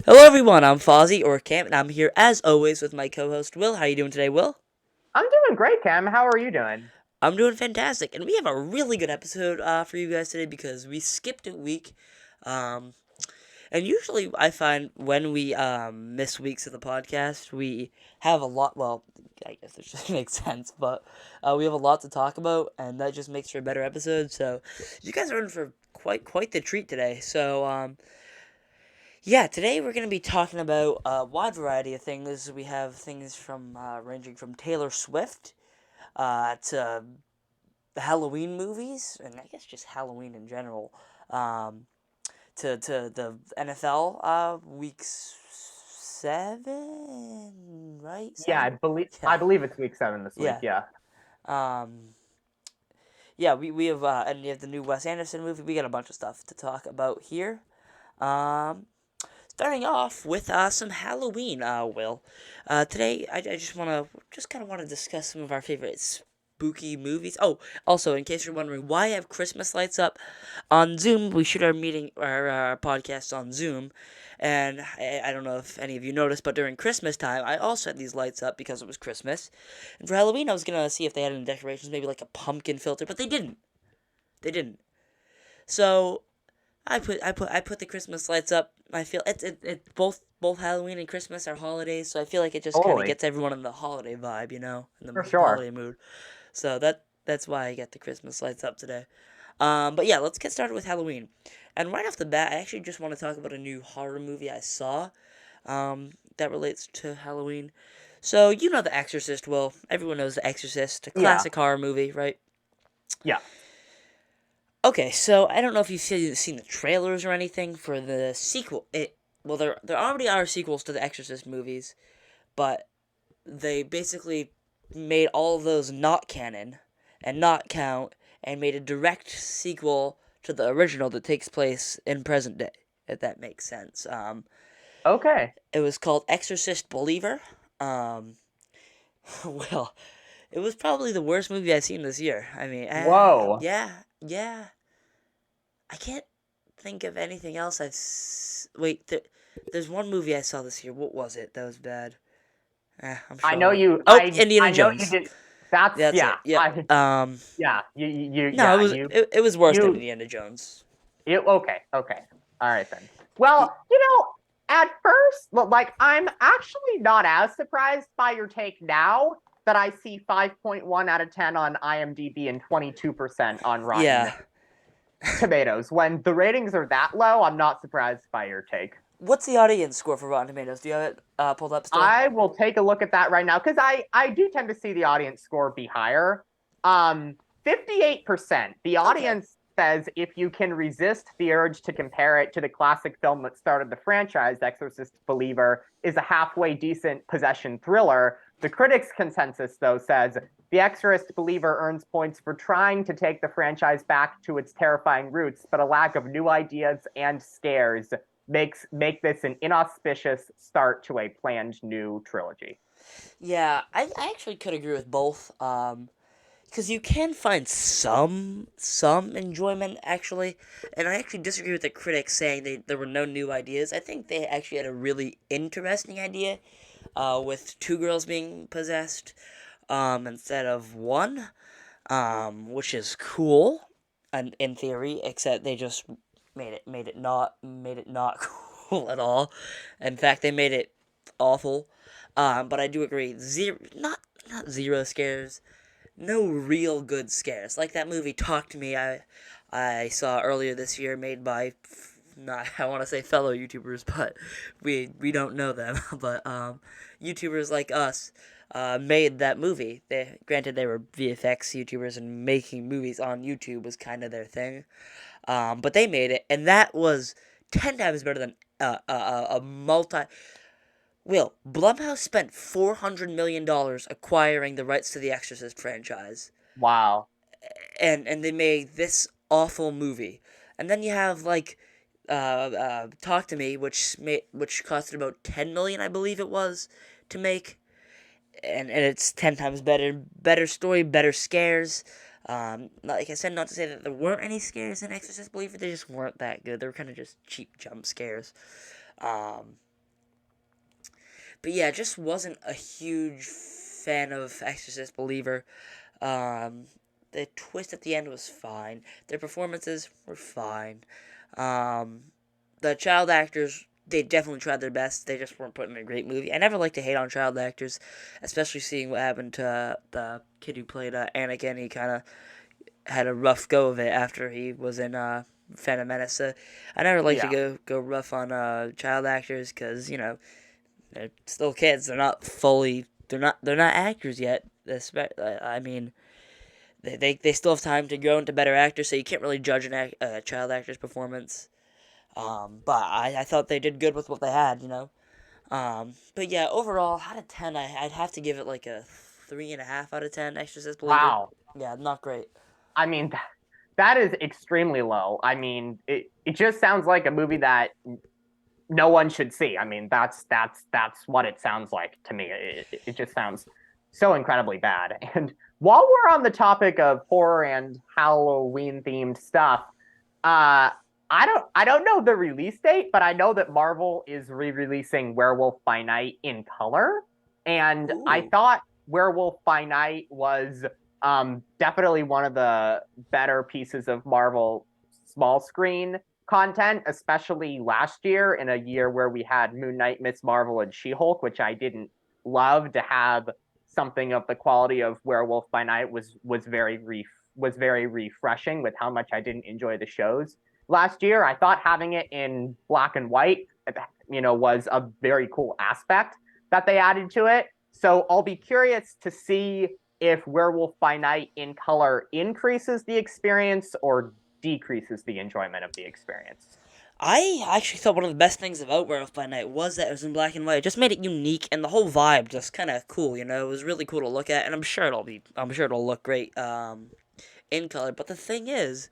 Hello everyone, I'm Fozzie or Cam, and I'm here as always with my co-host Will. How are you doing today, Will? I'm doing great, Cam. How are you doing? I'm doing fantastic, and we have a really good episode for you guys today because we skipped a week. Um, and usually I find when we miss weeks of the podcast, we have a lot. Well, I guess it just makes sense, but we have a lot to talk about, and that just makes for a better episode. So you guys are in for quite the treat today. Yeah, today we're going to be talking about a wide variety of things. We have things from ranging from Taylor Swift to the Halloween movies, and I guess just Halloween in general, um, to the NFL week 7, right? Yeah, I 7? believe Yeah, I believe it's week 7 this week. yeah. Yeah. Um, yeah, we have and you have the new Wes Anderson movie. We got a bunch of stuff to talk about here. Um, Starting off with some Halloween, Will. Today, I just kind of want to discuss some of our favorite spooky movies. Oh, also, in case you're wondering why I have Christmas lights up on Zoom, we shoot our podcast on Zoom, and I don't know if any of you noticed, but during Christmas time, I also had these lights up because it was Christmas. And for Halloween, I was gonna see if they had any decorations, maybe like a pumpkin filter, but they didn't. They didn't. So I put the Christmas lights up. I feel it both Halloween and Christmas are holidays, so I feel like it just kind of Totally. gets everyone in the holiday vibe, in For the sure. holiday mood. So that's why I get the Christmas lights up today. But yeah, let's get started with Halloween. And right off the bat, I actually just want to talk about a new horror movie I saw that relates to Halloween. So you know The Exorcist. Well, everyone knows The Exorcist, a Yeah. classic horror movie, right? Yeah. Okay, so I don't know if you've seen the trailers or anything for the sequel. Well, there already are sequels to the Exorcist movies, but they basically made all of those not canon and not count, and made a direct sequel to the original that takes place in present day. If that makes sense. Okay. It was called Exorcist Believer. Um, well, it was probably the worst movie I've seen this year. I mean, Whoa. yeah. I can't think of anything else wait. There's one movie I saw this year. What was it? That was bad. I'm I know sure. you Oh, I Indiana know you Jones. did. That's That's yeah. it. Yep. I yeah. You No, yeah, you it was worse than you Indiana Jones. you okay. Okay. All right then. Well, at first, like I'm actually not as surprised by your take now that I see 5.1 out of 10 on IMDb and 22% on Rotten Yeah. Tomatoes. When the ratings are that low, I'm not surprised by your take. What's the audience score for Rotten Tomatoes? Do you have it pulled up still? I will take a look at that right now because I do tend to see the audience score be higher. 58%. The Okay. audience says if you can resist the urge to compare it to the classic film that started the franchise, Exorcist Believer, is a halfway decent possession thriller. The critics' consensus, though, says The Exorcist Believer earns points for trying to take the franchise back to its terrifying roots, but a lack of new ideas and scares make this an inauspicious start to a planned new trilogy. Yeah, I actually could agree with both. Because you can find some enjoyment actually, and I actually disagree with the critics saying there were no new ideas. I think they actually had a really interesting idea, with two girls being possessed, instead of one, which is cool, and in theory, except they just made it not cool at all. In fact, they made it awful. But I do agree, not zero scares, no real good scares. Like that movie Talk to Me I saw earlier this year, made by not I want to say fellow YouTubers, but we don't know them. But YouTubers like us made that movie. They granted they were VFX YouTubers, and making movies on YouTube was kind of their thing. But they made it, and that was 10 times better than a multi. Will Blumhouse spent $400 million acquiring the rights to the Exorcist franchise, Wow. and they made this awful movie. And then you have like Talk to Me, which costed about 10 million, I believe it was, to make, and it's 10 times better story, better scares. Like I said, not to say that there weren't any scares in Exorcist Believer, they just weren't that good. They were kind of just cheap jump scares. Um, But yeah, just wasn't a huge fan of Exorcist Believer. Um, the twist at the end was fine. Their performances were fine. Um, the child actors, they definitely tried their best. They just weren't put in a great movie. I never like to hate on child actors, especially seeing what happened to the kid who played Anakin. He kind of had a rough go of it after he was in Phantom Menace. So I never like to Yeah. go rough on child actors because they're still kids. They're not fully. They're not actors yet. I mean, they still have time to grow into better actors, so you can't really judge a child actor's performance. But I thought they did good with what they had, you know. But yeah, overall, out of 10, I'd have to give it like a 3.5 out of 10. Exorcist Believer. Wow. Yeah, not great. I mean, that is extremely low. I mean, it just sounds like a movie that no one should see. I mean, that's what it sounds like to me. It just sounds so incredibly bad. And while we're on the topic of horror and Halloween themed stuff, I don't know the release date, but I know that Marvel is re-releasing Werewolf by Night in color, and I Ooh. thought Werewolf by Night was definitely one of the better pieces of Marvel small screen content, especially last year in a year where we had Moon Knight, Miss Marvel, and She-Hulk, which I didn't love. To have something of the quality of Werewolf by Night was very refreshing with how much I didn't enjoy the shows last year. I thought having it in black and white, was a very cool aspect that they added to it. So I'll be curious to see if Werewolf by Night in color increases the experience or decreases the enjoyment of the experience. I actually thought one of the best things about Werewolf by Night was that it was in black and white. It just made it unique, and the whole vibe just kind of cool. You know, it was really cool to look at, and I'm sure it'll look great in color. But the thing is,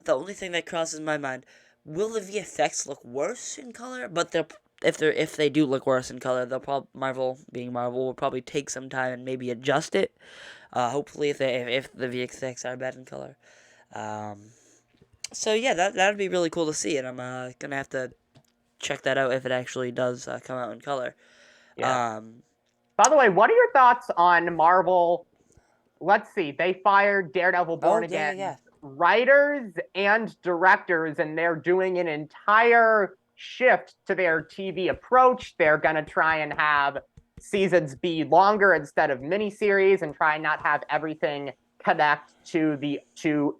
the only thing that crosses my mind, will the VFX look worse in color? But if they do look worse in color, they'll probably Marvel, being Marvel, will probably take some time and maybe adjust it. Hopefully, if the VFX are bad in color. Um, so yeah, that'd be really cool to see, and I'm gonna have to check that out if it actually does come out in color. Yeah. Um, By the way, what are your thoughts on Marvel? Let's see. They fired Daredevil Born oh yeah, yeah, Again's yeah. writers and directors, and they're doing an entire shift to their TV approach. They're going to try and have seasons be longer instead of miniseries and try and not have everything connect to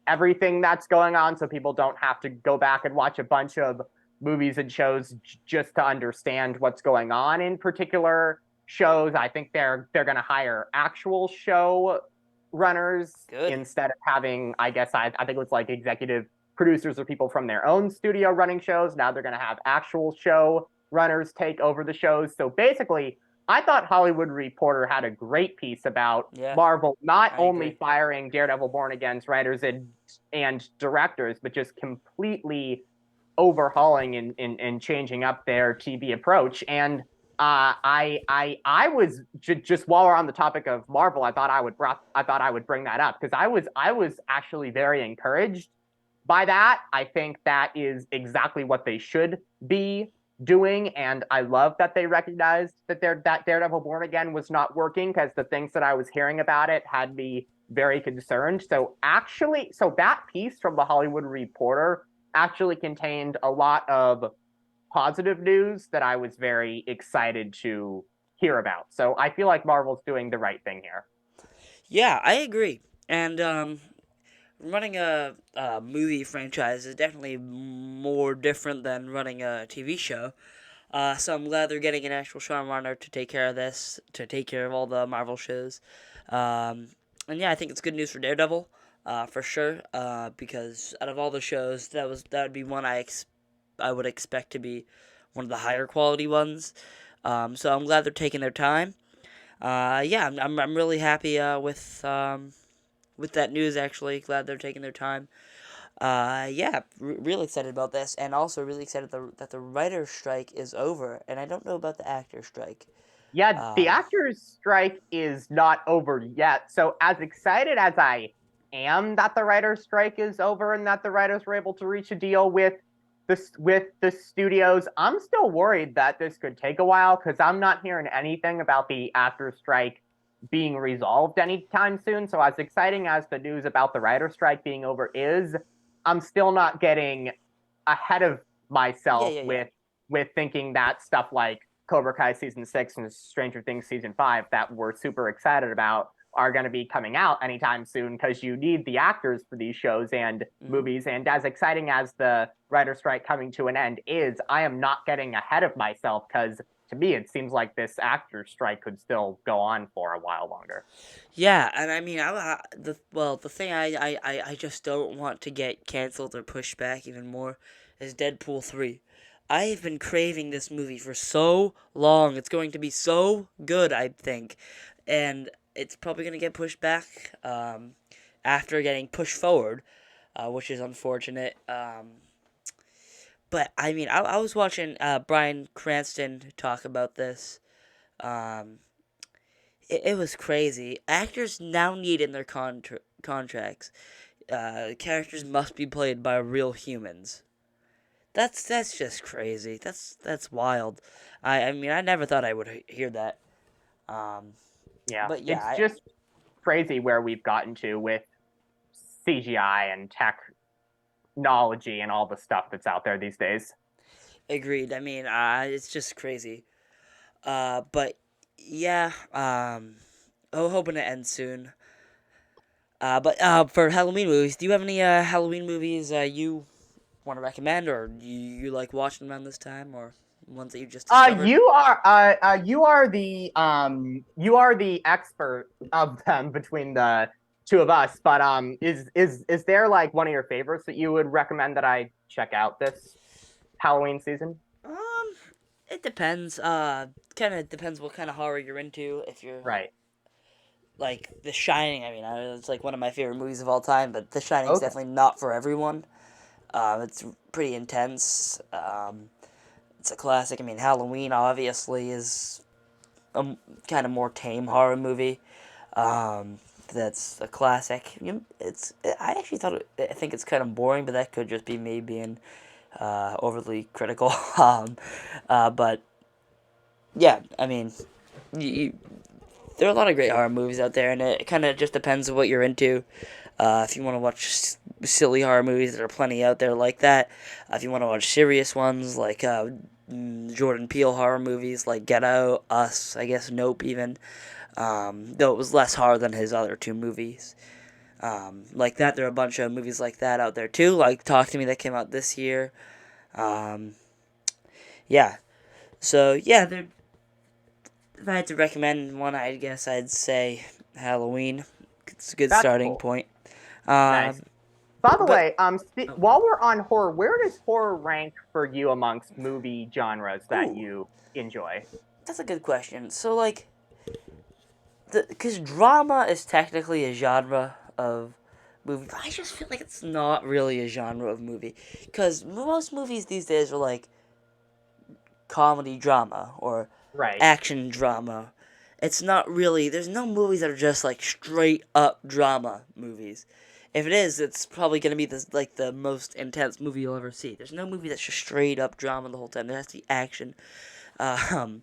everything that's going on, so people don't have to go back and watch a bunch of movies and shows just to understand what's going on in particular shows. I think they're going to hire actual show runners Good. instead of having, I think it was like executive producers or people from their own studio running shows. Now they're going to have actual show runners take over the shows. So basically, I thought Hollywood Reporter had a great piece about Yeah, Marvel not I only agree. firing Daredevil Born Again's writers and directors, but just completely overhauling and changing up their TV approach. And I was just while we're on the topic of Marvel, I thought I would bring that up because I was actually very encouraged by that. I think that is exactly what they should be doing, and I love that they recognized that Daredevil Born Again was not working because the things that I was hearing about it had me very concerned. So that piece from the Hollywood Reporter actually contained a lot of positive news that I was very excited to hear about. So I feel like Marvel's doing the right thing here. Yeah, I agree. And running a movie franchise is definitely more different than running a TV show. So I'm glad they're getting an actual showrunner to take care of this, to take care of all the Marvel shows. Um, and yeah, I think it's good news for Daredevil, for sure. Because out of all the shows, that would be one I would expect to be one of the higher quality ones. So I'm glad they're taking their time. Yeah, I'm really happy with that news. Actually, glad they're taking their time. Yeah, really excited about this, and also really excited that the writer's strike is over. And I don't know about the actor strike. Yeah, the Um, actors strike is not over yet. So as excited as I am that the writers strike is over and that the writers were able to reach a deal with this with the studios, I'm still worried that this could take a while because I'm not hearing anything about the actor strike being resolved anytime soon. So as exciting as the news about the writer strike being over is, I'm still not getting ahead of Yeah, myself yeah, yeah. with thinking that stuff like Cobra Kai season 6 and Stranger Things season 5 that we're super excited about are going to be coming out anytime soon because you need the actors for these shows and Hmm. movies. And as exciting as the writer strike coming to an end is, I am not getting ahead of myself because to me it seems like this actor strike could still go on for a while longer. Yeah, and I mean, the thing I just don't want to get canceled or pushed back even more is Deadpool 3. I have been craving this movie for so long. It's going to be so good, I think, and it's probably going to get pushed back after getting pushed forward, which is unfortunate. But I mean, I was watching Bryan Cranston talk about this. Um, it was crazy. Actors now need in their contracts, characters must be played by real humans. That's just crazy. That's wild. I mean, I never thought I would hear that. Um, Yeah, but yeah, it's just crazy where we've gotten to with CGI and technology and all the stuff that's out there these days. agreed. I mean, it's just crazy. But yeah, I'm hoping it ends soon. But for Halloween movies, do you have any Halloween movies you want to recommend, or you like watching around this time, or ones that you just discovered? You are the expert of them between the two of us. But is there like one of your favorites that you would recommend that I check out this Halloween season? Um, it depends. Kind of depends what kind of horror you're into. If you're Right. like The Shining, I mean, it's like one of my favorite movies of all time. But The Shining's Okay. definitely not for everyone. It's pretty intense. It's a classic. I mean, Halloween obviously is a kind of more tame horror movie. Um, that's a classic. It's I actually I think it's kind of boring, but that could just be me being overly critical. But yeah, I mean, you, there are a lot of great horror movies out there, and it kind of just depends on what you're into. If you want to watch silly horror movies, there are plenty out there like that. If you want to watch serious ones like Jordan Peele horror movies like Get Out, Us, I guess Nope even. Though it was less horror than his other two movies. Like that, there are a bunch of movies like that out there too, like Talk to Me that came out this year. Um, yeah. So yeah, if I had to recommend one, I guess I'd say Halloween. It's a good That's starting cool. point. Nice. Um, By the but way, while we're on horror, where does horror rank for you amongst movie genres that ooh, you enjoy? that's a good question. So like, because drama is technically a genre of movie, but I just feel like it's not really a genre of movie. Because most movies these days are like comedy drama or Right. action drama. It's not really. There's no movies that are just like straight up drama movies. If it is, it's probably gonna be the most intense movie you'll ever see. There's no movie that's just straight up drama the whole time. There has to be action. Um,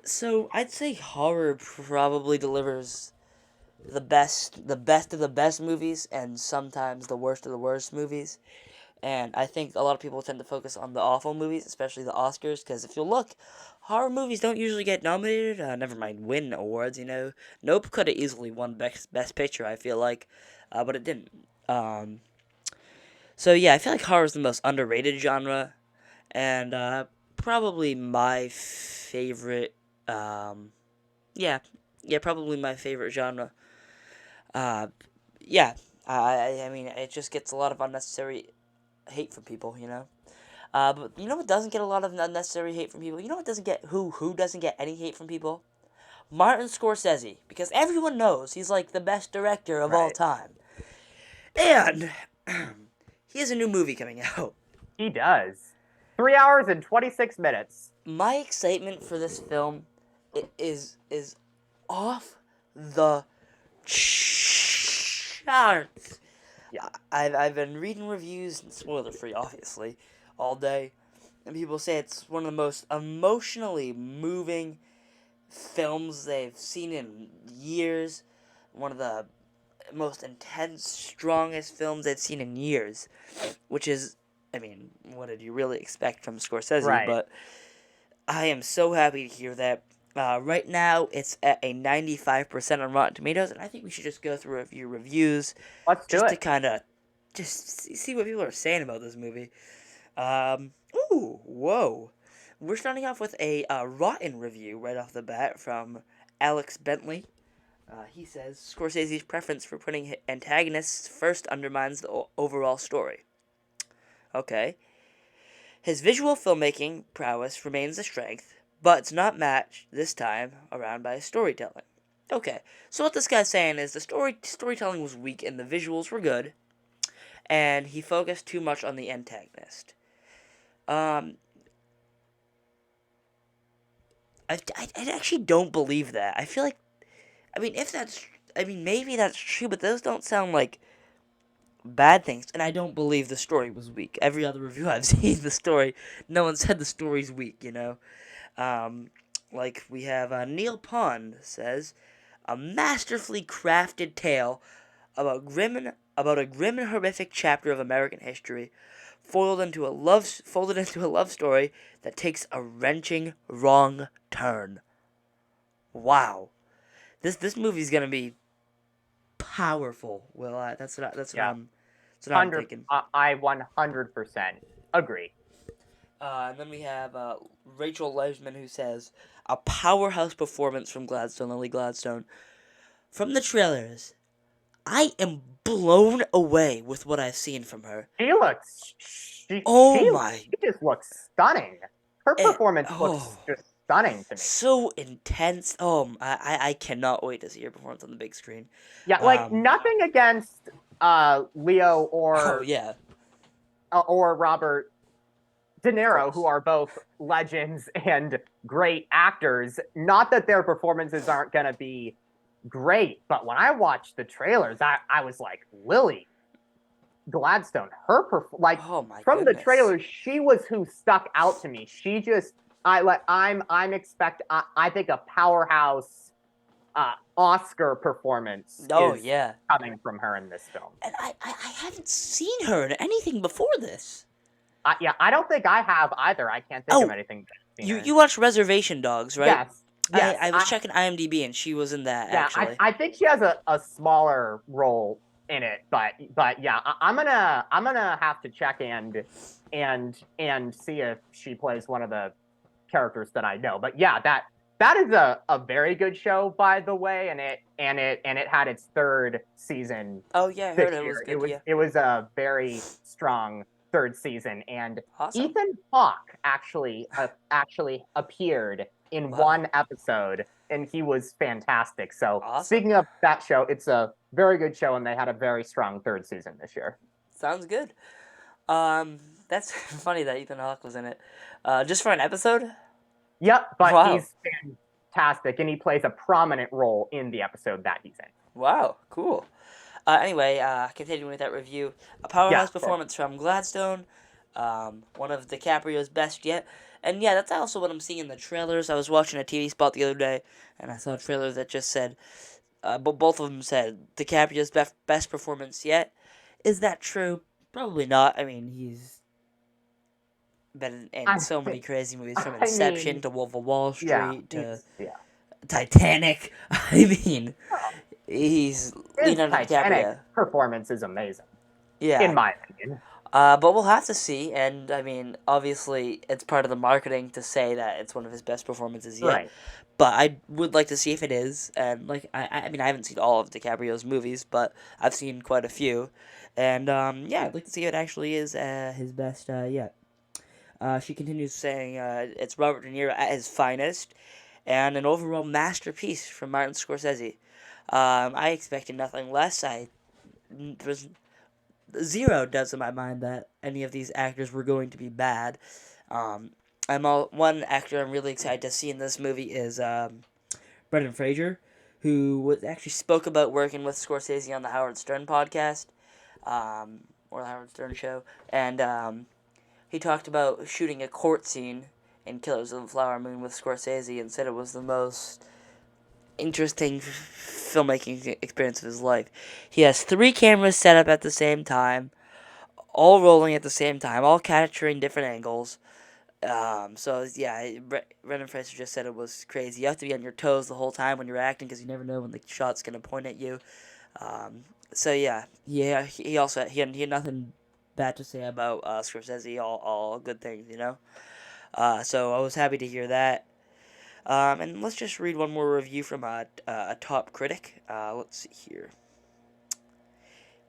so I'd say horror probably delivers the best of the best movies, and sometimes the worst of the worst movies. And I think a lot of people tend to focus on the awful movies, especially the Oscars, because if you look, horror movies don't usually get nominated. Never mind win awards. Nope could have easily won best picture. I feel like, but it didn't. Um, so yeah, I feel like horror is the most underrated genre, and probably my favorite. Um, yeah, yeah, probably my favorite genre. Uh, yeah, I mean, it just gets a lot of unnecessary hate from people. But you know what doesn't get a lot of unnecessary hate from people? You know what doesn't get who doesn't get any hate from people? Martin Scorsese, because everyone knows he's like the best director of all Right. time. And he has a new movie coming out. He does. 3 hours and 26 minutes. My excitement for this film is off the charts. Yeah. I've been reading reviews, spoiler free, obviously, all day. And people say it's one of the most emotionally moving films they've seen in years. One of the most intense, strongest films they've seen in years. Which is, I mean, what did you really expect from Scorsese? Right. But I am so happy to hear that. Right now, it's at a 95% on Rotten Tomatoes, and I think we should just go through a few reviews Let's do just to it. kind of just see what people are saying about this movie. Whoa. We're starting off with a rotten review right off the bat from Alex Bentley. He says Scorsese's preference for putting antagonists first undermines the overall story. Okay. His visual filmmaking prowess remains a strength, but it's not matched this time around by his storytelling. Okay, so what this guy's saying is the storytelling was weak and the visuals were good, and he focused too much on the antagonist. Um, I actually don't believe that. I feel like, I mean, if that's, I mean, maybe that's true, but those don't sound like bad things. And I don't believe the story was weak. Every other review I've seen, the story, no one said the story's weak, you know? Um, like we have Neil Pond says, a masterfully crafted tale about a grim and horrific chapter of American history, folded into a love story that takes a wrenching wrong turn. Wow, this movie's gonna be powerful. Well, Yeah. that's what I'm 100 thinking. I 100% agree. And then we have Rachel Leisman who says, a powerhouse performance from Lily Gladstone. From the trailers, I am blown away with what I've seen from her. She looks Oh my! she just looks stunning. Her performance Oh, looks just stunning to me. so intense. Oh, I cannot wait to see her performance on the big screen. Yeah, like Um, nothing against Leo oh yeah, or Robert De of Niro, who course. are both legends and great actors. Not that their performances aren't going to be great, but when I watched the trailers, I was like, Lily Gladstone, like Oh my from the goodness. trailers, she was who stuck out to me. She just, I think a powerhouse Oscar performance Oh is yeah, coming from her in this film. and I haven't seen her in anything before this. Yeah, I don't think I have either. I can't think of Oh, anything that I've seen her in. you watched Reservation Dogs, right? Yes, yes. I was checking IMDb and she was in that Yeah, actually. I think she has a smaller role in it, but yeah, I'm gonna have to check and see if she plays one of the characters that I know. But yeah, that is a very good show, by the way, and it had its third season Oh yeah, I heard this it year. was good. Yeah, It was a very strong third season, and awesome. Ethan Hawke actually appeared in Wow, one episode, and he was fantastic. So awesome. speaking of that show, it's a very good show, and they had a very strong third season this year. Sounds good. Um, that's funny that Ethan Hawke was in it. Just for an episode? Yep, but Wow. he's fantastic, and he plays a prominent role in the episode that he's in. Wow, cool. Anyway, continuing with that review, a Yeah, powerhouse of course. performance from Gladstone, one of DiCaprio's best yet. And yeah, that's also what I'm seeing in the trailers. I was watching a TV spot the other day, and I saw a trailer that just said, but both of them said DiCaprio's best performance yet. Is that true? Probably not. I mean, he's been in I so many crazy movies, from I Inception mean, to Wolf of Wall yeah, Street to he's yeah. Titanic. I mean, Oh, he's his Leonardo Titanic DiCaprio. performance is amazing, in Yeah. my opinion. But we'll have to see, and I mean, obviously, it's part of the marketing to say that it's one of his best performances yet. Right. But I would like to see if it is, and like I mean, I haven't seen all of DiCaprio's movies, but I've seen quite a few, and yeah, I'd like to see if it actually is his best yet. She continues saying it's Robert De Niro at his finest, and an overall masterpiece from Martin Scorsese. I expected nothing less. Was zero doubts in my mind that any of these actors were going to be bad. Um, one actor I'm really excited to see in this movie is Brendan Fraser, who actually spoke about working with Scorsese on the Howard Stern podcast, or the Howard Stern show, and he talked about shooting a court scene in Killers of the Flower Moon with Scorsese and said it was the most interesting filmmaking experience of his life. He has 3 cameras set up at the same time, all rolling at the same time, all capturing different angles. So yeah, Brendan Fraser just said it was crazy. You have to be on your toes the whole time when you're acting because you never know when the shot's gonna point at you. So yeah. He also he had nothing bad to say about Scorsese. All good things, you know. So I was happy to hear that. And let's just read one more review from a top critic. Let's see here.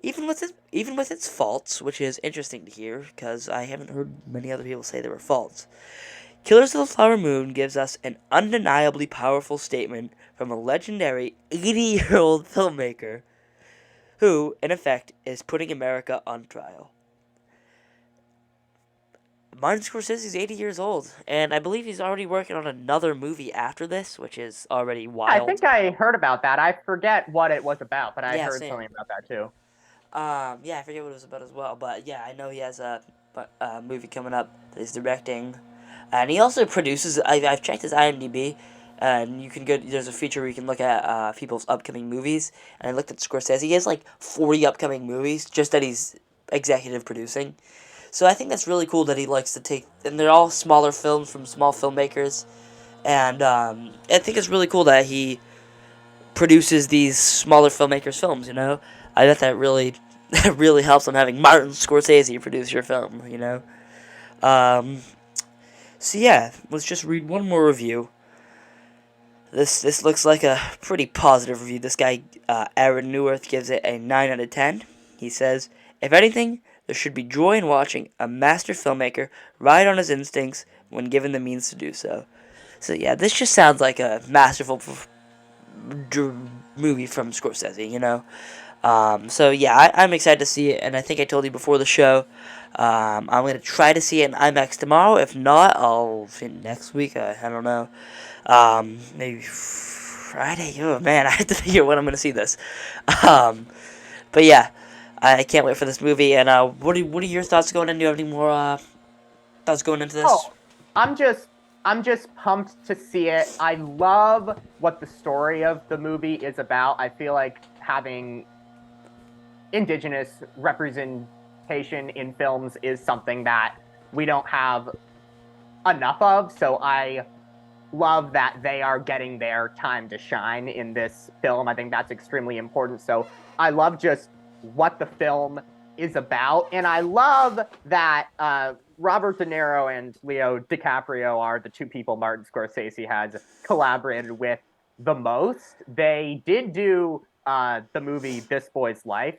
Even with its faults, which is interesting to hear because I haven't heard many other people say there were faults. Killers of the Flower Moon gives us an undeniably powerful statement from a legendary 80-year-old filmmaker who, in effect, is putting America on trial. Martin Scorsese's 80 years old, and I believe he's already working on another movie after this, which is already I wild. think I heard about that. I forget what it was about, but I Yeah, heard same. something about that too. Yeah, I forget what it was about as well, but yeah, I know he has a movie coming up that he's directing, and he also produces. I've checked his IMDb, and you can go. There's a feature where you can look at people's upcoming movies, and I looked at Scorsese. He has like 40 upcoming movies just that he's executive producing. So I think that's really cool that he likes to take, and they're all smaller films from small filmmakers, and I think it's really cool that he produces these smaller filmmakers' films. You know, I bet that really that really helps on having Martin Scorsese produce your film. You know, um, so yeah, let's just read one more review. This looks like a pretty positive review. This guy Aaron Newirth gives it a 9 out of 10. He says, if anything, there should be joy in watching a master filmmaker ride on his instincts when given the means to do so. So yeah, this just sounds like a masterful movie from Scorsese, you know. So yeah, I'm excited to see it, and I think I told you before the show. I'm gonna try to see it in IMAX tomorrow. If not, I'll see it next week. I don't know. Maybe Friday. Oh man, I have to figure when I'm gonna see this. Um, but yeah, I can't wait for this movie. And what are your thoughts going in? Do you have any more thoughts going into this? Oh, I'm just I'm just pumped to see it. I love what the story of the movie is about. I feel like having indigenous representation in films is something that we don't have enough of. So I love that they are getting their time to shine in this film. I think that's extremely important. So I love just what the film is about. And I love that Robert De Niro and Leo DiCaprio are the two people Martin Scorsese has collaborated with the most. They did do the movie This Boy's Life,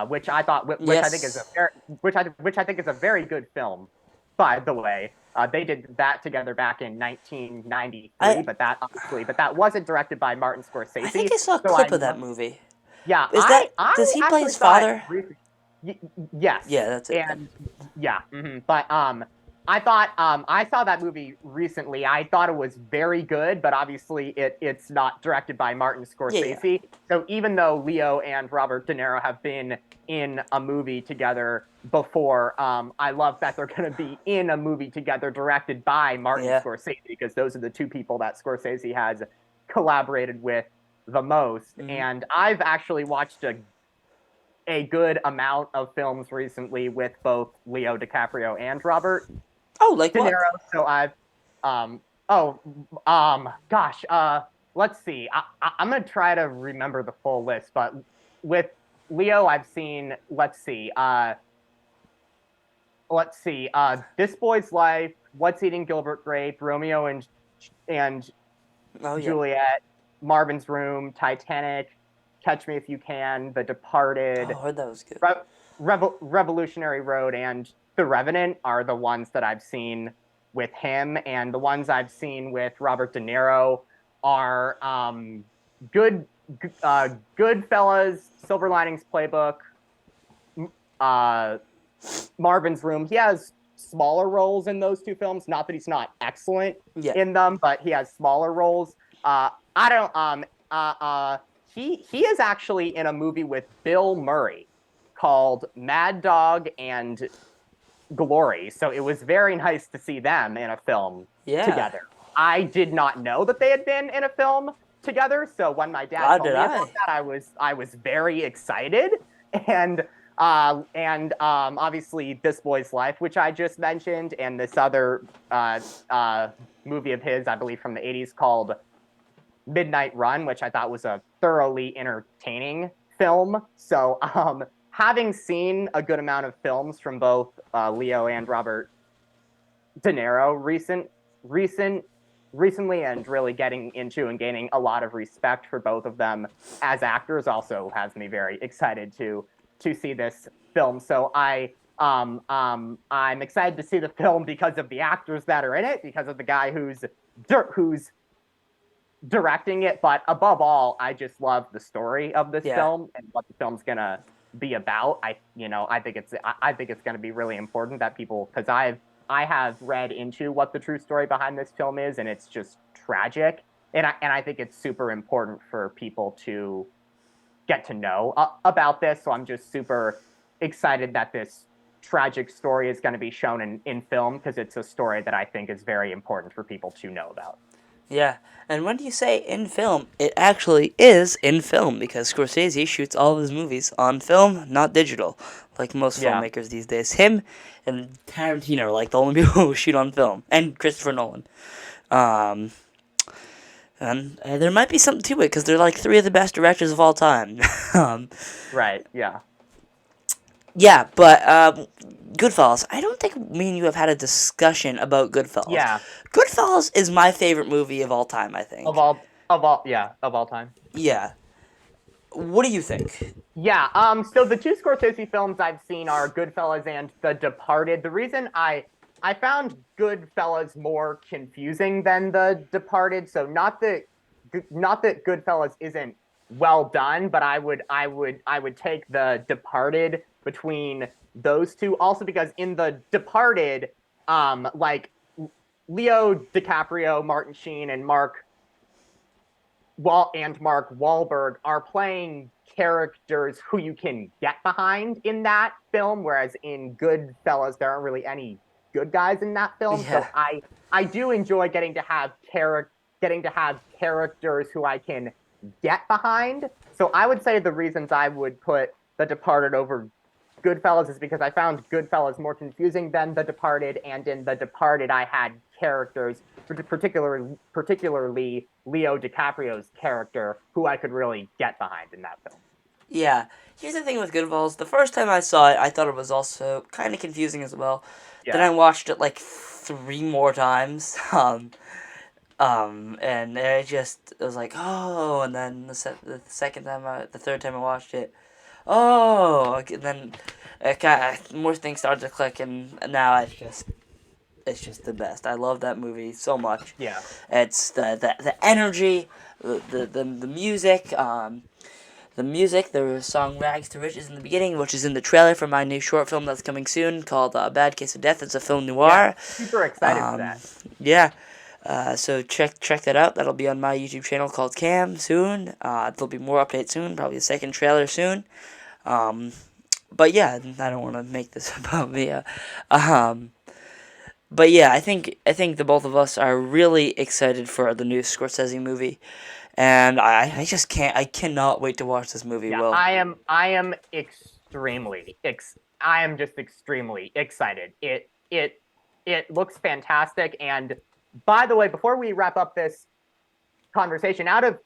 which I thought, which I think is a Yes. very, which I think is a very good film. By the way, they did that together back in 1993, I but that wasn't directed by Martin I think Scorsese. I saw a So clip of that movie. yeah, Is that I does he play actually his saw it father? recently. Y- yes, Yeah, that's it then. and yeah, but I saw that movie recently. I thought it was very good, but obviously it's not directed by Martin Yeah, yeah. Scorsese. So even though Leo and Robert De Niro have been in a movie together before, I love that they're going to be in a movie together directed by Martin Yeah. Scorsese because those are the two people that Scorsese has collaborated with the most. Mhm. And I've actually watched a good amount of films recently with both Leo DiCaprio and Robert Oh, like De what? Niro. So I've um gosh, let's see. I'm gonna try to remember the full list, but with Leo, I've seen, let's see, This Boy's Life, What's Eating Gilbert Grape, Romeo and Oh yeah. Juliet, Marvin's Room, Titanic, Catch Me If You Can, The Oh, Departed, I heard that was good. Revolutionary Road, and The Revenant are the ones that I've seen with him, and the ones I've seen with Robert De Niro are Good Goodfellas, Silver Linings Playbook, uh, Marvin's Room. He has smaller roles in those two films. Not that he's not excellent Yeah. in them, but he has smaller roles. I don't. He is actually in a movie with Bill Murray called Mad Dog and glory. So it was very nice to see them in a film Yeah. together. I did not know that they had been in a film together. So when my dad How told did me about I? that, I was very excited. And obviously This Boy's Life, which I just mentioned, and this other movie of his, I believe from the 80s called Midnight Run, which I thought was a thoroughly entertaining film. So having seen a good amount of films from both Leo and Robert De Niro recent recently, and really getting into and gaining a lot of respect for both of them as actors also has me very excited to see this film. So I'm excited to see the film because of the actors that are in it, because of the guy who's directing it, but above all, I just love the story of this Yeah. film and what the film's gonna be about. I think it's gonna be really important that people, because I have read into what the true story behind this film is, and it's just tragic. And I think it's super important for people to get to know about this. So I'm just super excited that this tragic story is going to be shown in film, because it's a story that I think is very important for people to know about. Yeah. And when you say in film, it actually is in film because Scorsese shoots all of his movies on film, not digital, like most Yeah. filmmakers these days. Him and Tarantino are like the only people who shoot on film, and Christopher Nolan. Um, and there might be something to it because they're like three of the best directors of all time. um, Right. Yeah. yeah, but Goodfellas. I don't think me and you have had a discussion about Goodfellas. Yeah. Goodfellas is my favorite movie of all time. I Of think. all of all yeah, of all time. Yeah. What do you think? Yeah. So the two Scorsese films I've seen are Goodfellas and The Departed. The reason I found Goodfellas more confusing than The Departed. So not that Goodfellas isn't well done, but I would take The Departed between those two. Also because in The Departed, like Leo DiCaprio, Martin Sheen, and Mark Wahlberg are playing characters who you can get behind in that film, whereas in Goodfellas there aren't really any good guys in that film. Yeah. So I do enjoy getting to have characters who I can get behind. So I would say the reasons I would put The Departed over Goodfellas is because I found Goodfellas more confusing than The Departed, and in The Departed I had characters, particularly Leo DiCaprio's character, who I could really get behind in that film. Yeah. Here's the thing with Goodfellas. The first time I saw it, I thought it was also kind of confusing as well. Then Yeah. I watched it like three more times. And it was like, oh, and then the second time, the third time I watched it, oh, okay, then more things started to click, and now it's just the best. I love that movie so much. Yeah. It's the energy, the music, the song Rags to Riches in the beginning, which is in the trailer for my new short film that's coming soon called Bad Case of Death. It's a film Yeah. noir. Super excited for Um, that. yeah. So check that out. That'll be on my YouTube channel called Cam soon. There'll be more updates soon, probably a second trailer soon. Um, but yeah, I don't want to make this about me. Um, but yeah, I think the both of us are really excited for the new Scorsese movie, and I cannot wait to watch this movie. Yeah. Will. I am just extremely excited. It looks fantastic. And by the way, before we wrap up this conversation, out of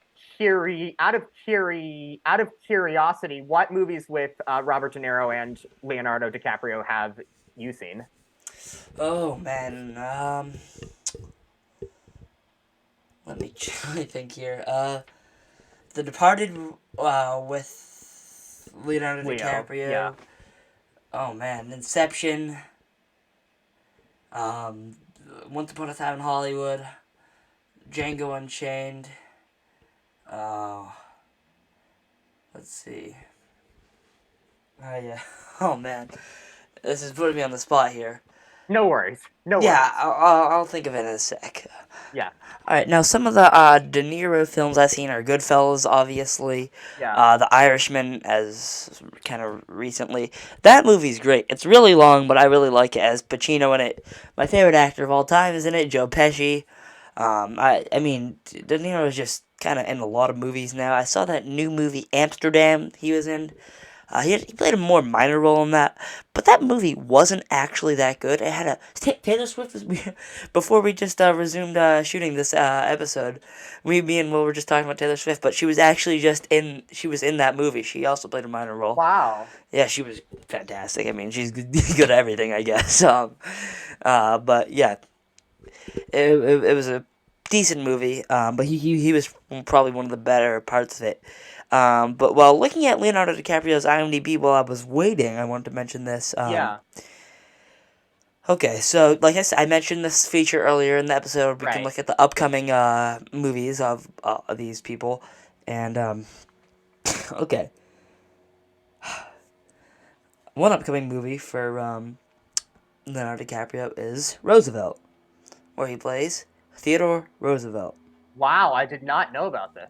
curiosity, what movies with Robert De Niro and Leonardo DiCaprio have you seen? Oh man, let me think here. The Departed, with Leonardo Leo. Yeah. DiCaprio. Oh man, Inception. Um, Once Upon a Time in Hollywood. Django Unchained. Oh, let's see. Oh yeah. Oh man, this is putting me on the spot here. No worries. No Yeah, worries. I'll think of it in a sec. Yeah. All right, now some of the De Niro films I've seen are Goodfellas, obviously. Yeah. The Irishman, as kind of recently. That movie's great. It's really long, but I really like it. As Pacino in it. My favorite actor of all time is in it, Joe Pesci. I mean, De Niro is just kind of in a lot of movies now. I saw that new movie Amsterdam he was in. He played a more minor role in that, but that movie wasn't actually that good. It had a Taylor Swift was before we just resumed shooting this episode. Me and Will were just talking about Taylor Swift, but she was actually she was in that movie. She also played a minor role. Wow. Yeah, she was fantastic. I mean, she's good, good at everything, I guess. But yeah, it was a decent movie. But he was probably one of the better parts of it. But while looking at Leonardo DiCaprio's IMDb while I was waiting, I wanted to mention this. Yeah. Okay, so like I said, I mentioned this feature earlier in the episode. We can Right. look at the upcoming movies of these people, and okay, one upcoming movie for Leonardo DiCaprio is Roosevelt, where he plays Theodore Roosevelt. Wow. I did not know about this.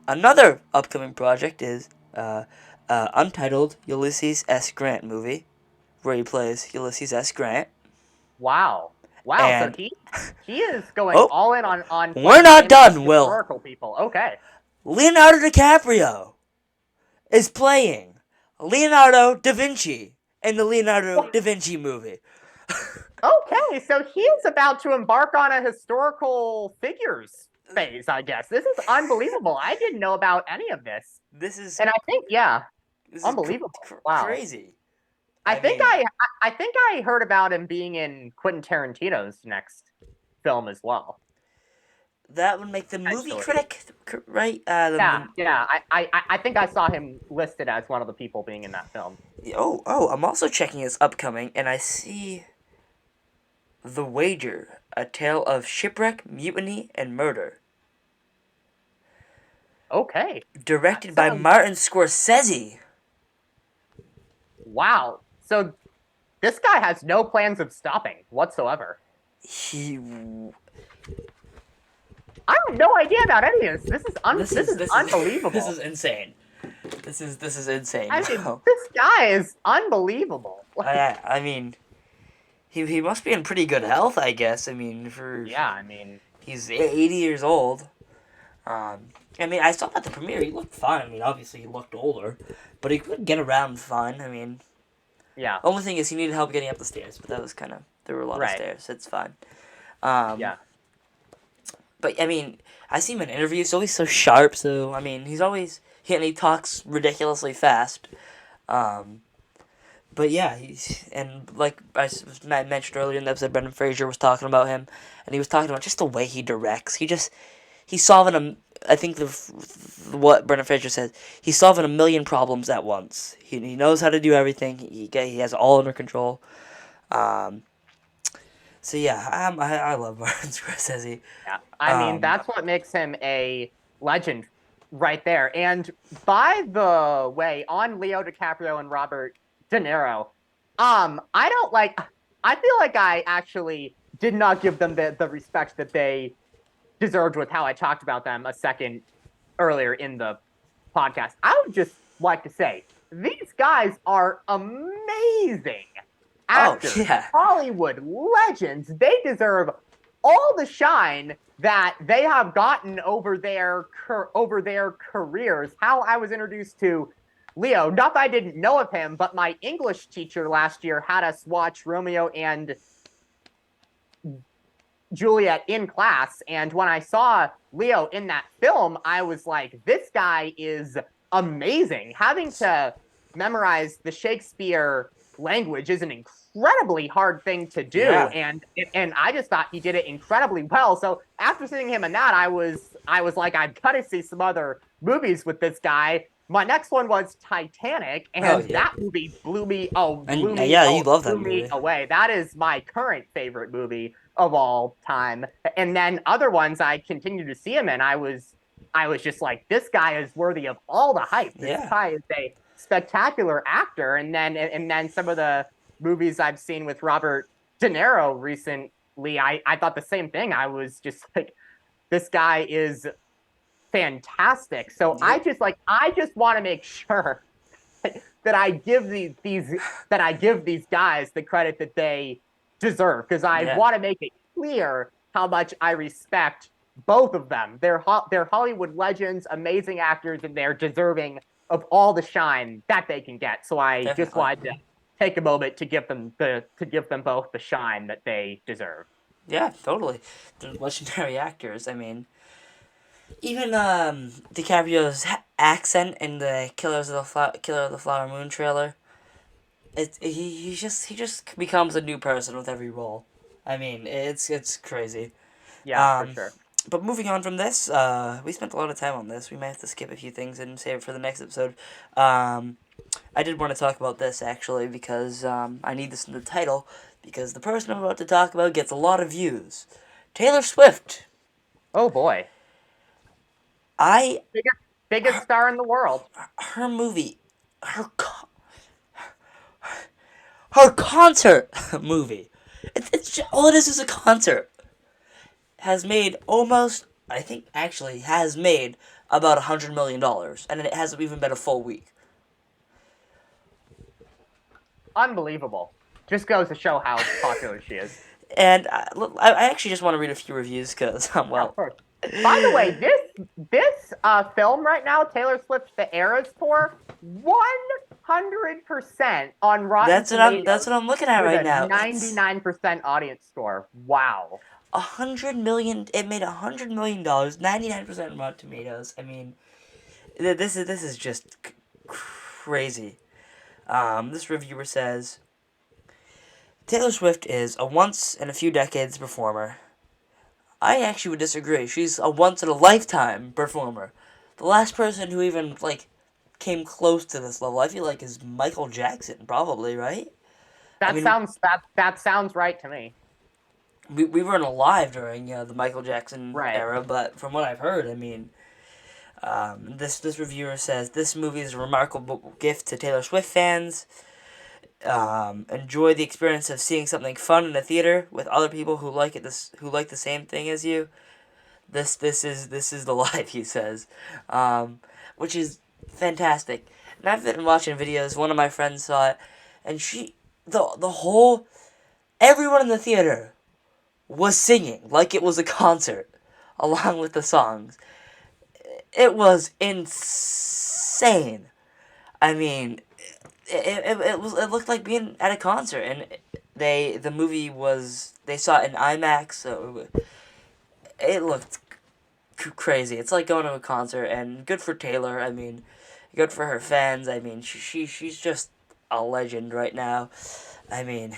Another upcoming project is untitled Ulysses S. Grant movie, where he plays Ulysses S. Grant. Wow. Wow. So And he is going oh, all in on we're playing not famous done, Will. historical people. Okay. Leonardo DiCaprio is playing Leonardo da Vinci in the Leonardo da Vinci movie. Okay, so he is about to embark on a historical figures phase, I guess. This is unbelievable. I didn't know about any of this. This is And I think, yeah, this is unbelievable. Wow. crazy. I I think mean, I think I heard about him being in Quentin Tarantino's next film as well. that would make the movie Potentially. critic, right? Yeah, yeah. I think I saw him listed as one of the people being in that film. Oh, I'm also checking his upcoming, and I see The Wager, a tale of shipwreck, mutiny, and murder. Okay. That Directed by sounds Martin Scorsese. wow. So this guy has no plans of stopping whatsoever. He. I have no idea about any of this. This This is is unbelievable. this is insane. This is insane. I mean, this guy is unbelievable. I mean, he must be in pretty good health, I guess. I mean, for Yeah, I mean, he's 80 years old. I mean, I saw at the premiere. He looked fine. I mean, obviously he looked older, but he could get around fine. I mean, yeah, the only thing is he needed help getting up the stairs, but that was kind of there were a lot of right. stairs. It's fine. Um, Yeah, but I mean, I see him in interviews. So he's so sharp. So I mean, he talks ridiculously fast. Um, but yeah, he's and like mentioned earlier in the episode, Brendan Fraser was talking about him, and he was talking about just the way he directs. He's solving a. I think what Brendan Fraser says, he's solving a million problems at once. He knows how to do everything. He has it all under control. Um, so yeah, I love Martin Scorsese. yeah. I mean, Um, that's what makes him a legend right there. And by the way, on Leo DiCaprio and Robert De Niro, I don't like. I feel like I actually did not give them the respect that they deserved with how I talked about them a second earlier in the podcast. I would just like to say these guys are amazing oh actors, yeah, Hollywood legends. They deserve all the shine that they have gotten over their careers. How I was introduced to Leo, not that I didn't know of him, but my English teacher last year had us watch Romeo and Juliet in class. And when I saw Leo in that film, I was like, this guy is amazing. Having to memorize the Shakespeare language is an incredibly hard thing to do. yeah. And I just thought he did it incredibly well. So after seeing him in that, I was like, I've got to see some other movies with this guy. My next one was Titanic, Oh and yeah, that movie and yeah, you love that blew me movie. away. That is my current favorite movie of all time. And then other ones I continue to see him in, I was just like, this guy is worthy of all the hype. This Yeah. guy is a spectacular actor. And then some of the movies I've seen with Robert De Niro recently, I thought the same thing. I was just like, this guy is fantastic. So Yep. I just want to make sure that I give these guys the credit that they deserve, because I Yeah. want to make it clear how much I respect both of them. They're Hollywood legends, amazing actors, and they're deserving of all the shine that they can get. So I just Definitely. wanted to take a moment to give them both the shine that they deserve. Yeah, totally. They're legendary actors. I mean, even DiCaprio's accent in the Killer of the Flower Moon trailer. He just becomes a new person with every role. I mean, it's crazy. Yeah, for Um, sure. but moving on from this, we spent a lot of time on this. We might have to skip a few things and save it for the next episode. Um, I did want to talk about this actually because I need this in the title because the person I'm about to talk about gets a lot of views. Taylor Swift. Oh boy. I Biggest her, star in the world. her movie, her her concert movie. All it is a concert. Has made almost, I think actually has made about $100 million, and it hasn't even been a full week. Unbelievable. Just goes to show how popular she is. And I actually just want to read a few reviews because, Yeah, of well, course. By the way, this film right now, Taylor Swift The Eras Tour, 100% on Rotten that's Tomatoes what I'm looking at with right a now. It's 99% audience score. Wow. 100 million. It made $100 million, 99% Rotten Tomatoes. I mean, this is just crazy. This reviewer says Taylor Swift is a once in a few decades performer. I actually would disagree. She's a once in a lifetime performer. The last person who even like came close to this level, I feel like, is Michael Jackson, probably, right? I mean, That sounds right to me. we weren't alive during the Michael Jackson Right. era, but from what I've heard, I mean, this reviewer says this movie is a remarkable gift to Taylor Swift fans. Enjoy the experience of seeing something fun in a theater with other people who like the same thing as you. This is the life, he says, which is fantastic. And I've been watching videos. One of my friends saw it, and the whole everyone in the theater was singing like it was a concert, along with the songs. It was insane. I mean, it looked like being at a concert, and the movie was they saw it in IMAX, so it looked crazy. It's like going to a concert, and good for Taylor. I mean, good for her fans. I mean, she's just a legend right now. I mean,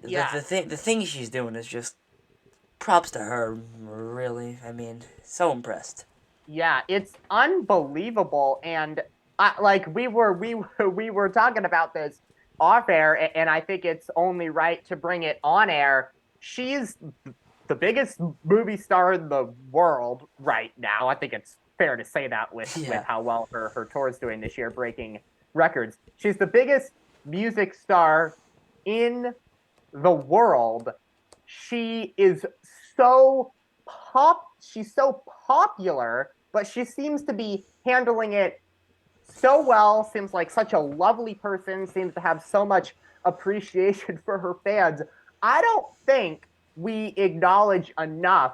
Yeah. the thing she's doing is just props to her. Really, I mean, so impressed. Yeah, it's unbelievable. And we were talking about this off air, and I think it's only right to bring it on air. She's the biggest movie star in the world right now. I think it's fair to say that with Yeah, how well her tour is doing this year, breaking records. She's the biggest music star in the world. She is so she's so popular, but she seems to be handling it so well, seems like such a lovely person, seems to have so much appreciation for her fans. I don't think we acknowledge enough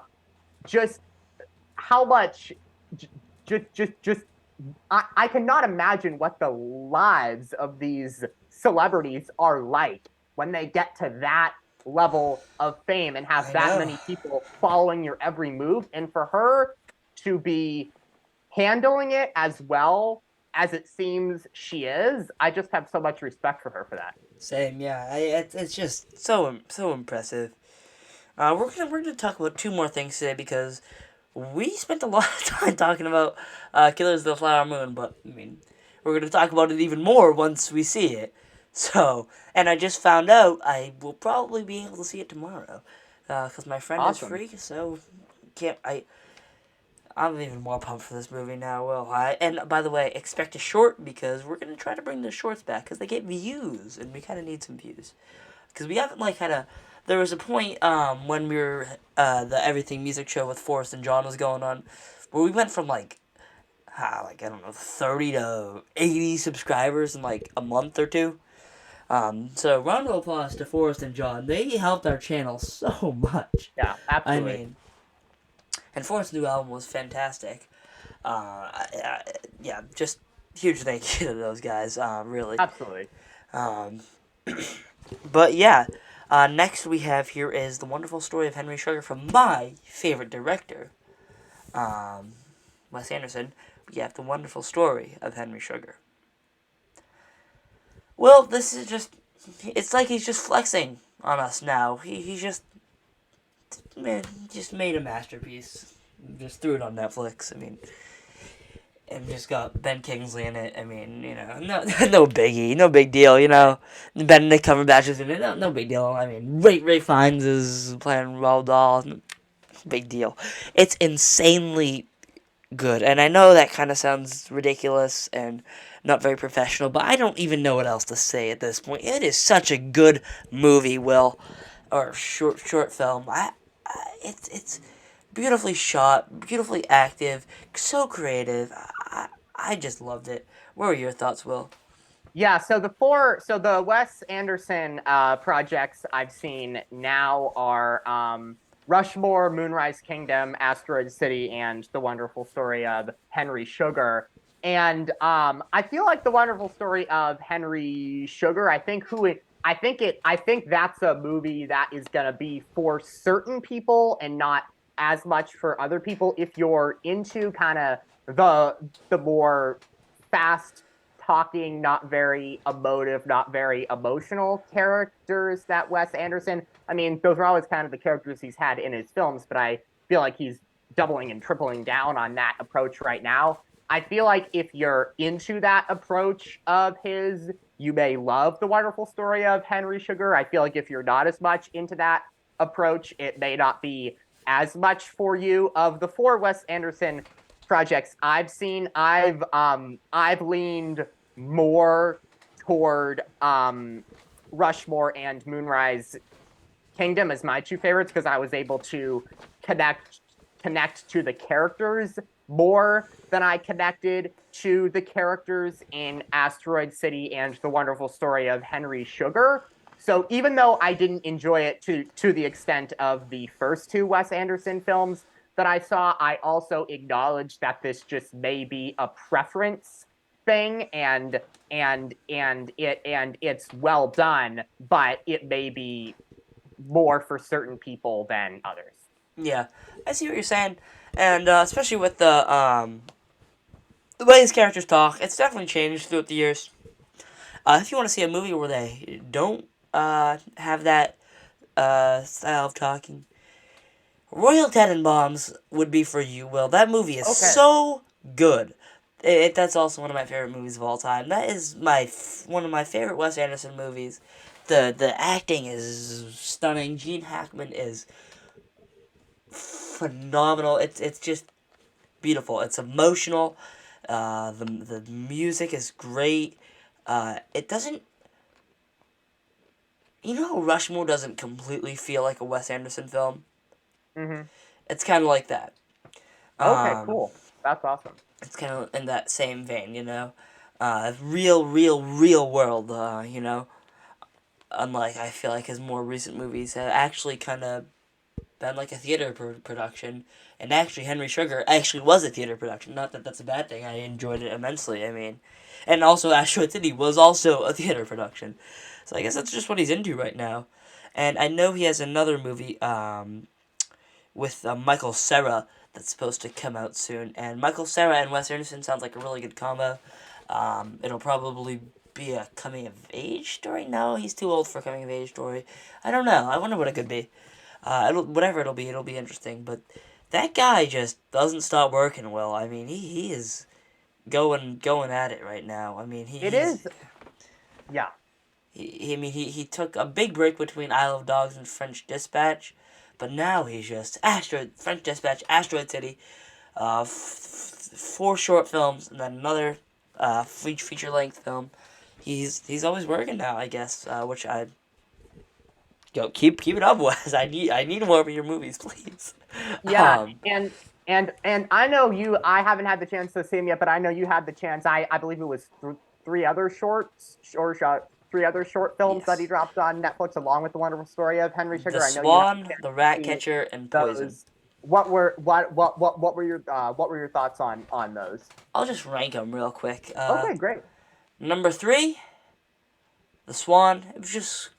just how much just I cannot imagine what the lives of these celebrities are like when they get to that level of fame and have I that know. many people following your every move. And for her to be handling it as well as it seems she is, I just have so much respect for her for that. Same. Yeah, it's just so impressive. We're gonna talk about two more things today because we spent a lot of time talking about Killers of the Flower Moon, but I mean, we're gonna talk about it even more once we see it. So, and I just found out I will probably be able to see it tomorrow, because my friend is Awesome. free. So, can't I? I'm even more pumped for this movie now. Will I? And by the way, expect a short because we're gonna try to bring the shorts back because they get views, and we kind of need some views because we haven't like had there was a point when we were the Everything Music Show with Forrest and John was going on, where we went from like I don't know 30 to 80 subscribers in like a month or two. So round of applause to Forrest and John. They helped our channel so much. Yeah, I absolutely. mean, and Forrest's new album was fantastic. Yeah, just huge thank you to those guys. Really. Absolutely. Um, but yeah, next we have here is the wonderful story of Henry Sugar from my favorite director, um, Wes Anderson. We have the wonderful story of Henry Sugar. Well, this is just. It's like he's just flexing on us now. He just. Man, just made a masterpiece. Just threw it on Netflix. I mean. And just got Ben Kingsley in it. I mean, no, no biggie, no big deal. Benedict Cumberbatch is in it. No, no big deal. I mean, Ray Fiennes is playing Roald Dahl. No big deal. It's insanely good, and I know that kind of sounds ridiculous and not very professional, but I don't even know what else to say at this point. It is such a good movie, Will, or short film. It's beautifully shot, beautifully active, so creative. I just loved it. What were your thoughts, Will? Yeah, so the Wes Anderson projects I've seen now are Rushmore, Moonrise Kingdom, Asteroid City, and The Wonderful Story of Henry Sugar. And I feel like The Wonderful Story of Henry Sugar, I think that's a movie that is gonna be for certain people and not as much for other people. If you're into kind of the more fast talking, not very emotive, not very emotional characters that Wes Anderson. I mean, those are always kind of the characters he's had in his films, but I feel like he's doubling and tripling down on that approach right now. I feel like if you're into that approach of his, you may love The Wonderful Story of Henry Sugar. I feel like if you're not as much into that approach, it may not be as much for you. Of the four Wes Anderson projects I've seen, I've leaned more toward Rushmore and Moonrise Kingdom as my two favorites because I was able to connect to the characters more than I connected to the characters in Asteroid City and The Wonderful Story of Henry Sugar. So even though I didn't enjoy it to the extent of the first two Wes Anderson films that I saw, I also acknowledge that this just may be a preference thing and it's well done, but it may be more for certain people than others. Yeah, I see what you're saying, and especially with the way his characters talk, it's definitely changed throughout the years. If you want to see a movie where they don't have that style of talking, Royal Tenenbaums would be for you, Will. That movie is Okay. so good. That's also one of my favorite movies of all time. That is one of my favorite Wes Anderson movies. The acting is stunning. Gene Hackman is phenomenal. It's just beautiful. It's emotional. The music is great. It doesn't. Rushmore doesn't completely feel like a Wes Anderson film. Mm-hmm. It's kind of like that. Okay, Um, cool. That's awesome. it's kind of in that same vein. Real world. Unlike I feel like his more recent movies have actually kind of been like a theater production. And actually, Henry Sugar actually was a theater production. Not that that's a bad thing. I enjoyed it immensely. I mean, and also Asteroid City was also a theater production. So I guess that's just what he's into right now. And I know he has another movie with Michael Cera that's supposed to come out soon. And Michael Cera and Wes Anderson sounds like a really good combo. It'll probably be a coming of age story. No, he's too old for a coming of age story. I don't know. I wonder what it could be. Whatever it'll be interesting. But that guy just doesn't stop working. Will, I mean, he is going at it right now. I mean, It is, yeah. he took a big break between Isle of Dogs and French Dispatch, but now he's just French Dispatch, Asteroid City, four short films, and then another feature length film. He's always working now, I guess, which I Go keep it up, Wes. I need more of your movies, please. Yeah, and I know you. I haven't had the chance to see them yet, but I know you had the chance. I believe it was three other three other short films that he Yes. dropped on Netflix, along with the wonderful story of Henry The Sugar. I know you had the Swan, chance the to see Ratcatcher, and Poison. those. What were your thoughts on those? I'll just rank them real quick. Okay, great. Number three, the Swan. It was just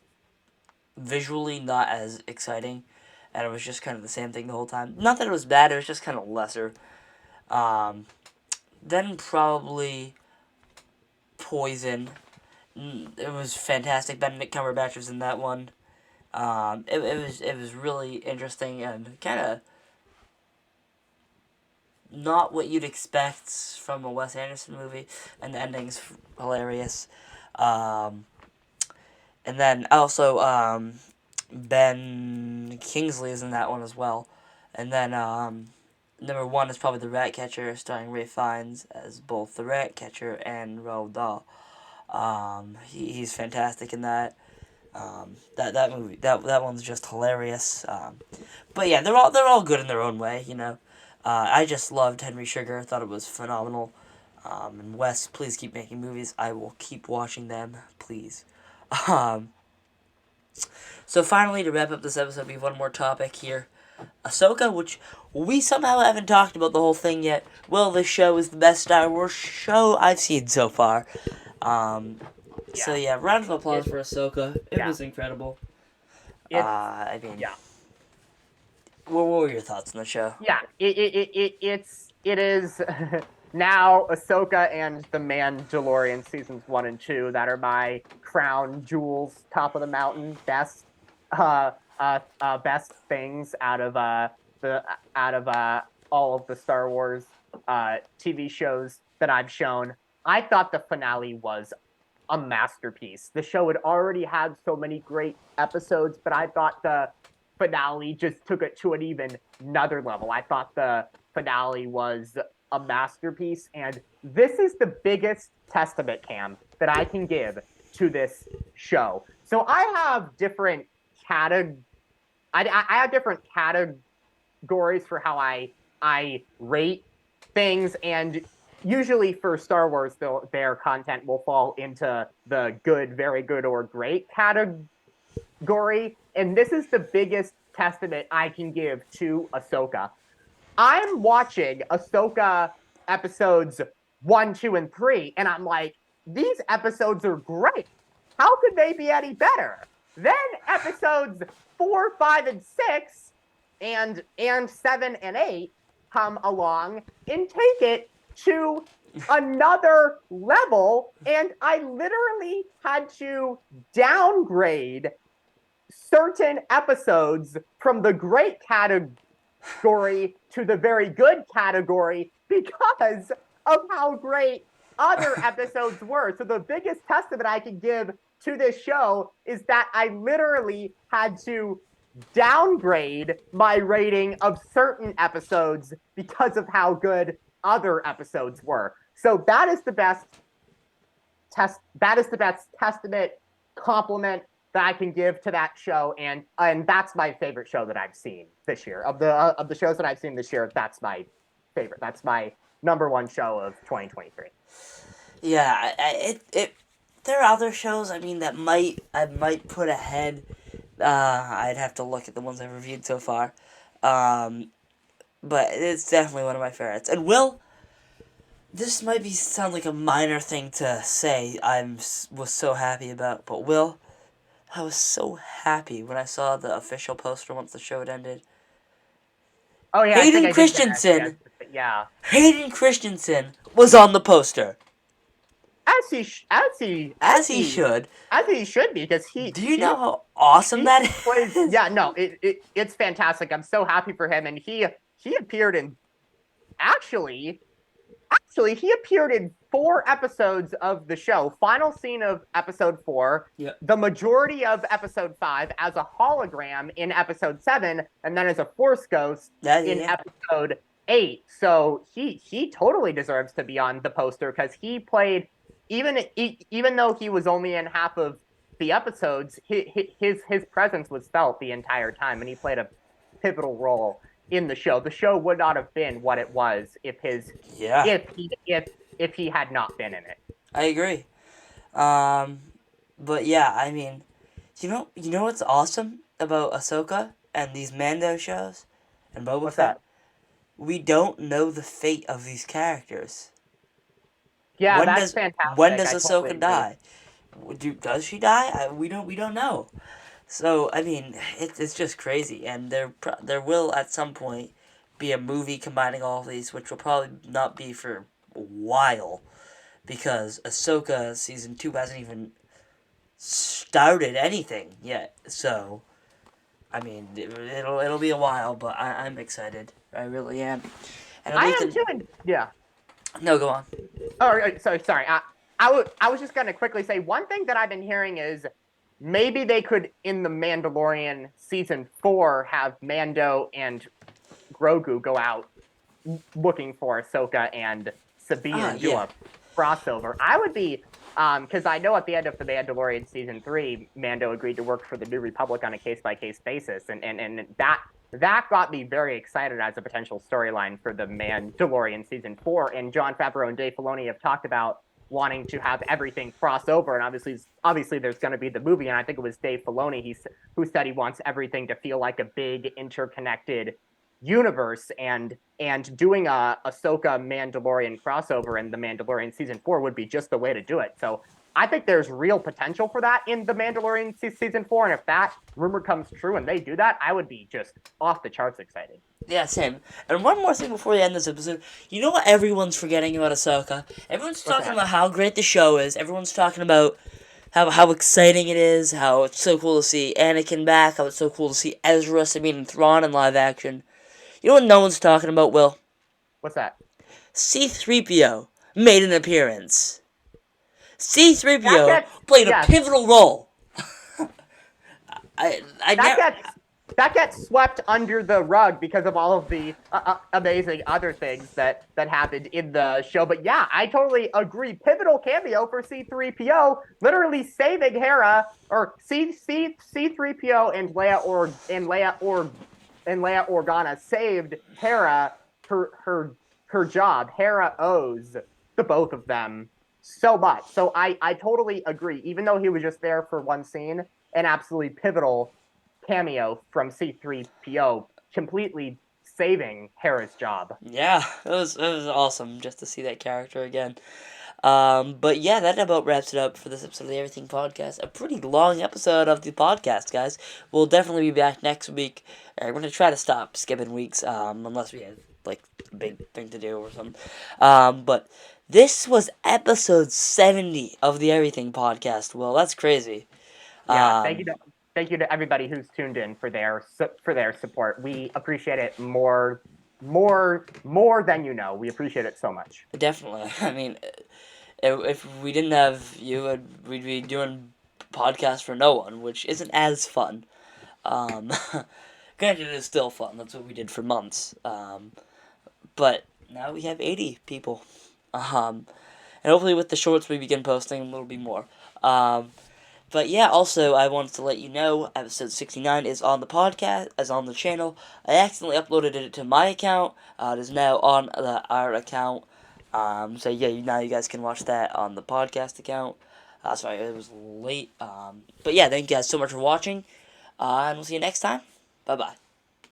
visually not as exciting, and it was just kind of the same thing the whole time. Not that it was bad; it was just kind of lesser. Um, then probably Poison. It was fantastic. Benedict Cumberbatch was in that one. It was really interesting and kind of not what you'd expect from a Wes Anderson movie, and the ending's hilarious. Um, and then also Ben Kingsley is in that one as well. And then number one is probably The Ratcatcher, starring Ray Fiennes as both the Ratcatcher and Roald Dahl. He's fantastic in that. That movie that one's just hilarious. But yeah, they're all good in their own way. I just loved Henry Sugar. I thought it was phenomenal. And Wes, please keep making movies. I will keep watching them, please. Um, so finally, to wrap up this episode, we have one more topic here. Ahsoka, which we somehow haven't talked about the whole thing yet. Well, this show is the best Star Wars show I've seen so far. Um, so Yeah, yeah, round of applause it for Ahsoka. It yeah was incredible. it's I mean, yeah. what were your thoughts on the show? Yeah, it is now Ahsoka and the Mandalorian seasons 1 and 2 that are my crown jewels, top of the mountain, best things the out of all of the Star Wars TV shows that I've shown. I thought the finale was a masterpiece. The show had already had so many great episodes, but I thought the finale just took it to an even another level. I thought the finale was a masterpiece, and this is the biggest testament, Cam, that I can give to this show. So I have different categ- I have different categories for how I rate things, and usually for Star Wars, their content will fall into the good, very good, or great category. And this is the biggest testament I can give to Ahsoka. I'm watching Ahsoka episodes 1, 2, and 3, and I'm like, these episodes are great. How could they be any better? Then episodes 4, 5, and 6, and 7 and 8 come along and take it to another level, and I literally had to downgrade certain episodes from the great category to the very good category because of how great other episodes were. So the biggest testament I can give to this show is that I literally had to downgrade my rating of certain episodes because of how good other episodes were. So that is the best testament compliment that I can give to that show, and that's my favorite show that I've seen this year. Of the shows that I've seen this year, that's my favorite. That's my number one show of 2023. Yeah, there are other shows. I mean, that I might put ahead. I'd have to look at the ones I've reviewed so far. Um, but it's definitely one of my favorites. And Will, this might be sound like a minor thing to say. Was so happy about, but Will, I was so happy when I saw the official poster once the show had ended. Oh yeah, I think Hayden I did get a Christensen, chance. Yeah, Hayden Christensen was on the poster, as he sh- as he should. as he should be, because Do you know how awesome he that plays. is? Yeah, no, it's fantastic. I'm so happy for him, and he appeared in actually he appeared in 4 episodes of the show. Final scene of episode 4, Yep. the majority of episode 5 as a hologram in episode 7, and then as a force ghost in Yeah. episode 8. So he totally deserves to be on the poster because he played even though he was only in half of the episodes, his presence was felt the entire time, and he played a pivotal role in the show. The show would not have been what it was Yeah, if he had not been in it. I agree. Um, but yeah, I mean, you know what's awesome about Ahsoka and these Mando shows and Boba What's Fett? that? We don't know the fate of these characters. Yeah, When that's does when fantastic. does I totally Ahsoka agree. die? Does she die? We don't know. So I mean, it's just crazy, and there will at some point be a movie combining all of these, which will probably not be for a while because Ahsoka season 2 hasn't even started anything yet. So I mean, it'll be a while, but I'm excited. I really am, and at I least am too. And yeah. no, go on. Oh, sorry. I was just going to quickly say one thing that I've been hearing is maybe they could, in the Mandalorian season 4, have Mando and Grogu go out looking for Ahsoka and Sabine Ah, and do yeah, a crossover. I would be, because I know at the end of the Mandalorian season 3, Mando agreed to work for the New Republic on a case by case basis, and that got me very excited as a potential storyline for the Mandalorian season 4. And Jon Favreau and Dave Filoni have talked about wanting to have everything cross over, and obviously there's going to be the movie, and I think it was Dave Filoni who said he wants everything to feel like a big interconnected universe, and doing a Ahsoka Mandalorian crossover in the Mandalorian season 4 would be just the way to do it. So I think there's real potential for that in the Mandalorian season 4, and if that rumor comes true and they do that, I would be just off the charts excited. yeah, same. And one more thing before we end this episode, you know what everyone's forgetting about Ahsoka? Everyone's What's talking that? about how great the show is. Everyone's talking about how exciting it is, how it's so cool to see Anakin back, how it's so cool to see Ezra, Sabine, and Thrawn in live action. You know what no one's talking about, Will? What's that? C-3PO made an appearance. That C-3PO gets played a yes, pivotal role. I that never. gets swept under the rug because of all of the amazing other things that happened in the show. But yeah, I totally agree. Pivotal cameo for C3PO, literally saving Hera, or C3PO and Leia Organa saved Hera her job. Hera owes the both of them so much. So I totally agree. Even though he was just there for one scene, an absolutely pivotal cameo from C3PO, completely saving Hera's job. Yeah, it was awesome just to see that character again. But yeah, that about wraps it up for this episode of the Everything Podcast. A pretty long episode of the podcast, guys. We'll definitely be back next week. We're gonna try to stop skipping weeks, unless we have like a big thing to do or something. But this was episode 70 of the Everything Podcast. Well, that's crazy. Yeah, Um, thank you to everybody who's tuned in for their support. We appreciate it more than you know. We appreciate it so much. Definitely. I mean, if we didn't have you, we'd be doing podcasts for no one, which isn't as fun. Um, Granted, it is still fun. That's what we did for months. But now we have 80 people. And hopefully with the shorts we begin posting a little bit more. But yeah, also I wanted to let you know episode 69 is on the podcast, is on the channel. I accidentally uploaded it to my account. It is now on our account. So yeah, now you guys can watch that on the podcast account. Sorry, it was late. But yeah, thank you guys so much for watching. And we'll see you next time. Bye bye.